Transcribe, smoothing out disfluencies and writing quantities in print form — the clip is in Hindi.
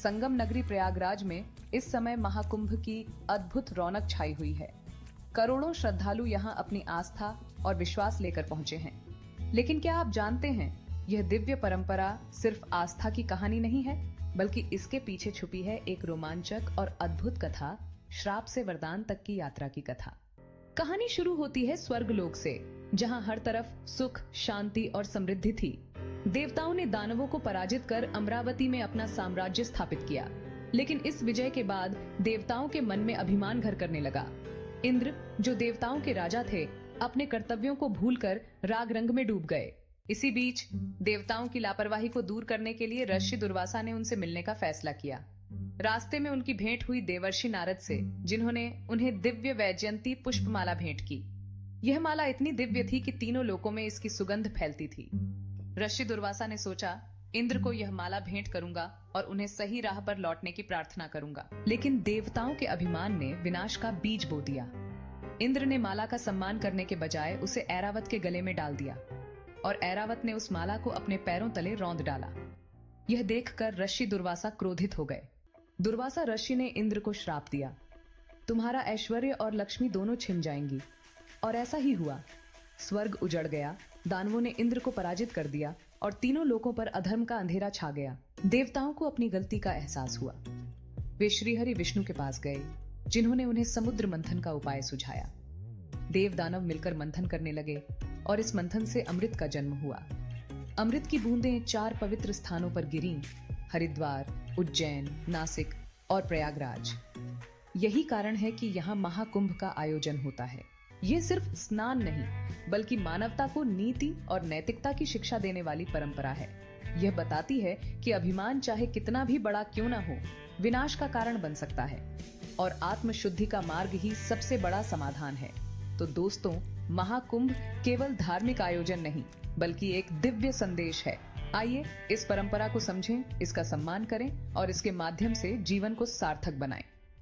संगम नगरी प्रयागराज में इस समय महाकुंभ की अद्भुत रौनक छाई हुई है। करोड़ों श्रद्धालु यहाँ अपनी आस्था और विश्वास लेकर पहुंचे हैं। लेकिन क्या आप जानते हैं, यह दिव्य परंपरा सिर्फ आस्था की कहानी नहीं है, बल्कि इसके पीछे छुपी है एक रोमांचक और अद्भुत कथा, श्राप से वरदान तक की यात्रा की कथा। कहानी शुरू होती है स्वर्गलोक से, जहां हर तरफ सुख, शांति और समृद्धि थी। देवताओं ने दानवों को पराजित कर अमरावती में अपना साम्राज्य स्थापित किया। लेकिन इस विजय के बाद देवताओं के मन में अभिमान घर करने लगा। इंद्र, जो देवताओं के राजा थे, अपने कर्तव्यों को भूलकर राग रंग में डूब गए। इसी बीच देवताओं की लापरवाही को दूर करने के लिए ऋषि दुर्वासा ने उनसे मिलने का फैसला किया। रास्ते में उनकी भेंट हुई देवर्षि नारद से, जिन्होंने उन्हें दिव्य वैजयंती पुष्पमाला भेंट की। यह माला इतनी दिव्य थी कि तीनों लोकों में इसकी सुगंध फैलती थी। ऋषि दुर्वासा ने सोचा, इंद्र को यह माला भेंट करूंगा और उन्हें सही राह पर लौटने की प्रार्थना करूंगा। लेकिन देवताओं के अभिमान ने विनाश का बीज बो दिया। इंद्र ने माला का सम्मान करने के बजाय उसे ऐरावत के गले में डाल दिया और ऐरावत ने उस माला को अपने पैरों तले रौंद डाला। यह देखकर ऋषि दुर्वासा क्रोधित हो गए। दुर्वासा ऋषि ने इंद्र को श्राप दिया, तुम्हारा ऐश्वर्य और लक्ष्मी दोनों छिन जाएंगी। और ऐसा ही हुआ। स्वर्ग उजड़ गया, दानवों ने इंद्र को पराजित कर दिया और तीनों लोकों पर अधर्म का अंधेरा छा गया। देवताओं को अपनी गलती का एहसास हुआ। वे श्रीहरि विष्णु के पास गए, जिन्होंने उन्हें समुद्र मंथन का उपाय सुझाया। देव दानव मिलकर मंथन करने लगे और इस मंथन से अमृत का जन्म हुआ। अमृत की बूंदें 4 पवित्र स्थानों पर गिरीं: हरिद्वार, उज्जैन, नासिक और प्रयागराज। यही कारण है कि यहाँ महाकुंभ का आयोजन होता है। ये सिर्फ स्नान नहीं, बल्कि मानवता को नीति और नैतिकता की शिक्षा देने वाली परंपरा है। यह बताती है कि अभिमान चाहे कितना भी बड़ा क्यों न हो, विनाश का कारण बन सकता है और आत्मशुद्धि का मार्ग ही सबसे बड़ा समाधान है। तो दोस्तों, महाकुंभ केवल धार्मिक आयोजन नहीं, बल्कि एक दिव्य संदेश है। आइए इस परंपरा को समझें, इसका सम्मान करें और इसके माध्यम से जीवन को सार्थक बनाएं।